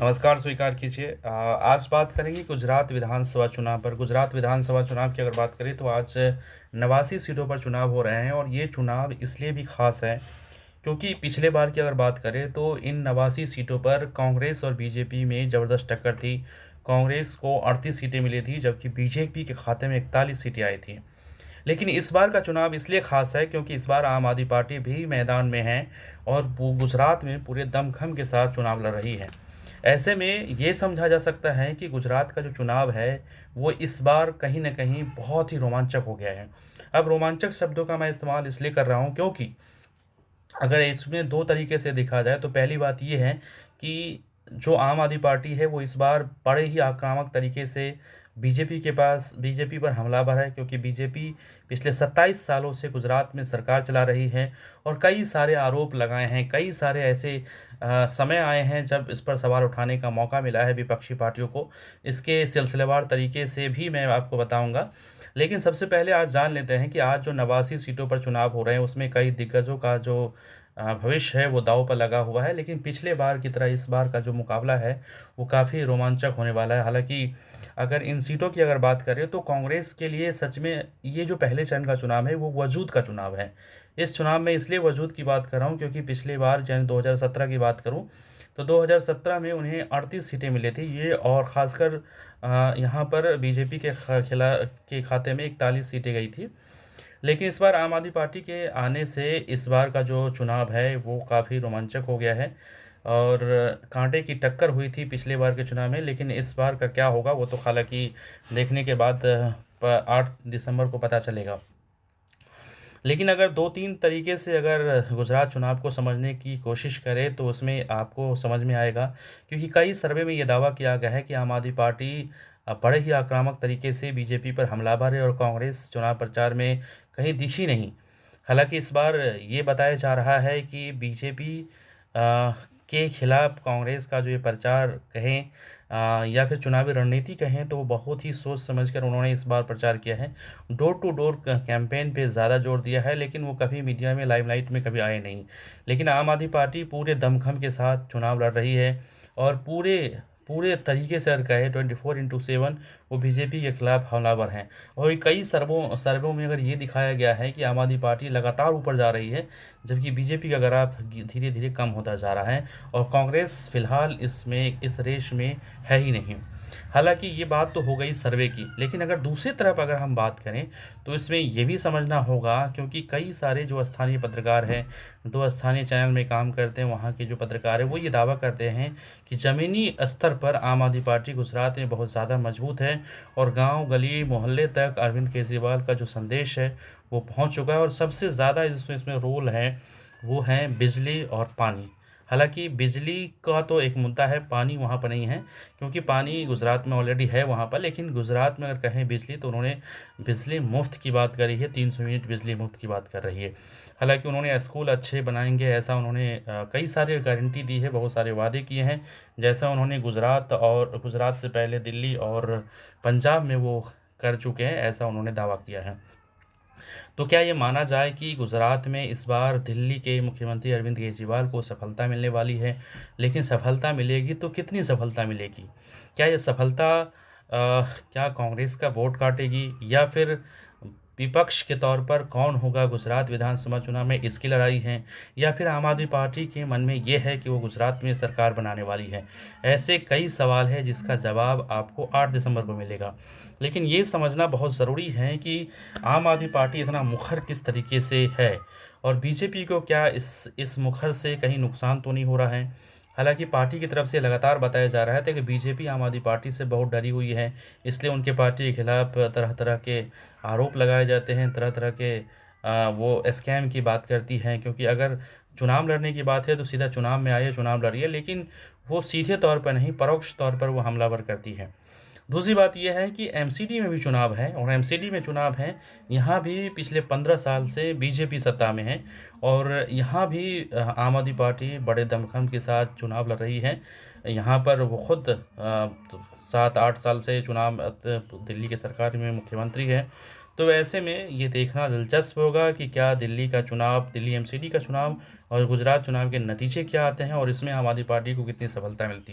नमस्कार स्वीकार कीजिए। आज बात करेंगे गुजरात विधानसभा चुनाव पर। गुजरात विधानसभा चुनाव की अगर बात करें तो आज 89 सीटों पर चुनाव हो रहे हैं और ये चुनाव इसलिए भी खास है क्योंकि पिछले बार की अगर बात करें तो इन 89 सीटों पर कांग्रेस और बीजेपी में ज़बरदस्त टक्कर थी। कांग्रेस को 38 सीटें मिली थी जबकि बीजेपी के खाते में 41 सीटें आई थी। लेकिन इस बार का चुनाव इसलिए खास है क्योंकि इस बार आम आदमी पार्टी भी मैदान में है और वो गुजरात में पूरे दमखम के साथ चुनाव लड़ रही है। ऐसे में ये समझा जा सकता है कि गुजरात का जो चुनाव है वो इस बार कहीं न कहीं बहुत ही रोमांचक हो गया है। अब रोमांचक शब्दों का मैं इस्तेमाल इसलिए कर रहा हूँ क्योंकि अगर इसमें 2 तरीके से देखा जाए तो पहली बात ये है कि जो आम आदमी पार्टी है वो इस बार बड़े ही आक्रामक तरीके से बीजेपी पर हमलावर है क्योंकि बीजेपी पिछले 27 सालों से गुजरात में सरकार चला रही है और कई सारे आरोप लगाए हैं, कई सारे ऐसे समय आए हैं जब इस पर सवाल उठाने का मौका मिला है विपक्षी पार्टियों को। इसके सिलसिलेवार तरीके से भी मैं आपको बताऊँगा। लेकिन सबसे पहले आज जान लेते हैं कि आज जो 89 सीटों पर चुनाव हो रहे हैं उसमें कई दिग्गजों का जो भविष्य है वो दांव पर लगा हुआ है। लेकिन पिछले बार की तरह इस बार का जो मुकाबला है वो काफ़ी रोमांचक होने वाला है। हालाँकि अगर इन सीटों की अगर बात करें तो कांग्रेस के लिए सच में ये जो पहले चरण का चुनाव है वो वजूद का चुनाव है। इस चुनाव में इसलिए वजूद की बात कर रहा हूँ क्योंकि पिछली बार जैसे 2017 की बात करूँ तो 2017 में उन्हें 38 सीटें मिली थी ये और ख़ासकर यहाँ पर बीजेपी के खाते में 41 सीटें गई थी। लेकिन इस बार आम आदमी पार्टी के आने से इस बार का जो चुनाव है वो काफ़ी रोमांचक हो गया है और कांटे की टक्कर हुई थी पिछले बार के चुनाव में। लेकिन इस बार का क्या होगा वो तो हालांकि देखने के बाद 8 दिसंबर को पता चलेगा। लेकिन अगर 2-3 तरीके से अगर गुजरात चुनाव को समझने की कोशिश करें तो उसमें आपको समझ में आएगा क्योंकि कई सर्वे में ये दावा किया गया है कि आम आदमी पार्टी बड़े ही आक्रामक तरीके से बीजेपी पर हमलावर है और कांग्रेस चुनाव प्रचार में कहीं दिखी नहीं। हालांकि इस बार ये बताया जा रहा है कि बीजेपी के खिलाफ कांग्रेस का जो ये प्रचार कहें या फिर चुनावी रणनीति कहें तो वो बहुत ही सोच समझकर उन्होंने इस बार प्रचार किया है। डोर टू डोर कैंपेन पे ज़्यादा जोर दिया है लेकिन वो कभी मीडिया में लाइमलाइट में कभी आए नहीं। लेकिन आम आदमी पार्टी पूरे दमखम के साथ चुनाव लड़ रही है और पूरे पूरे तरीके से अगर कहे 24/7 वो बीजेपी के खिलाफ हमलावर हैं। और कई सर्वों में अगर ये दिखाया गया है कि आम आदमी पार्टी लगातार ऊपर जा रही है जबकि बीजेपी का ग्राफ धीरे धीरे कम होता जा रहा है और कांग्रेस फिलहाल इसमें इस रेस में है ही नहीं। हालांकि ये बात तो हो गई सर्वे की, लेकिन अगर दूसरी तरफ अगर हम बात करें तो इसमें ये भी समझना होगा क्योंकि कई सारे जो स्थानीय पत्रकार हैं, जो स्थानीय चैनल में काम करते हैं, वहाँ के जो पत्रकार हैं वो ये दावा करते हैं कि ज़मीनी स्तर पर आम आदमी पार्टी गुजरात में बहुत ज़्यादा मजबूत है और गांव गली मोहल्ले तक अरविंद केजरीवाल का जो संदेश है वो पहुंच चुका है और सबसे ज़्यादा इसमें रोल है वो है बिजली और पानी। हालांकि बिजली का तो एक मुद्दा है, पानी वहाँ पर नहीं है क्योंकि पानी गुजरात में ऑलरेडी है वहाँ पर। लेकिन गुजरात में अगर कहें बिजली तो उन्होंने बिजली मुफ्त की बात करी है, 300 यूनिट बिजली मुफ्त की बात कर रही है। हालांकि उन्होंने स्कूल अच्छे बनाएंगे ऐसा उन्होंने कई सारे गारंटी दी है, बहुत सारे वादे किए हैं जैसा उन्होंने गुजरात से पहले दिल्ली और पंजाब में वो कर चुके हैं ऐसा उन्होंने दावा किया है। तो क्या ये माना जाए कि गुजरात में इस बार दिल्ली के मुख्यमंत्री अरविंद केजरीवाल को सफलता मिलने वाली है? लेकिन सफलता मिलेगी तो कितनी सफलता मिलेगी? क्या ये सफलता क्या कांग्रेस का वोट काटेगी या फिर विपक्ष के तौर पर कौन होगा गुजरात विधानसभा चुनाव में, इसकी लड़ाई है? या फिर आम आदमी पार्टी के मन में ये है कि वो गुजरात में सरकार बनाने वाली है? ऐसे कई सवाल हैं जिसका जवाब आपको 8 दिसंबर को मिलेगा। लेकिन ये समझना बहुत ज़रूरी है कि आम आदमी पार्टी इतना मुखर किस तरीके से है और बीजेपी को क्या इस मुखर से कहीं नुकसान तो नहीं हो रहा है। हालांकि पार्टी की तरफ से लगातार बताया जा रहा था कि बीजेपी आम आदमी पार्टी से बहुत डरी हुई है, इसलिए उनके पार्टी के खिलाफ तरह तरह के आरोप लगाए जाते हैं, तरह तरह के वो स्कैम की बात करती हैं। क्योंकि अगर चुनाव लड़ने की बात है तो सीधा चुनाव में आइए, चुनाव लड़िए, लेकिन वो सीधे तौर पर नहीं, परोक्ष तौर पर वो हमलावर करती है। दूसरी बात यह है कि एमसीडी में भी चुनाव है और एमसीडी में चुनाव है, यहाँ भी पिछले 15 साल से बीजेपी सत्ता में है और यहाँ भी आम आदमी पार्टी बड़े दमखम के साथ चुनाव लड़ रही है। यहाँ पर वो खुद 7-8 साल से चुनाव दिल्ली के सरकार में मुख्यमंत्री है। तो ऐसे में ये देखना दिलचस्प होगा कि क्या दिल्ली का चुनाव, दिल्ली एमसीडी का चुनाव और गुजरात चुनाव के नतीजे क्या आते हैं और इसमें आम आदमी पार्टी को कितनी सफलता मिलती है।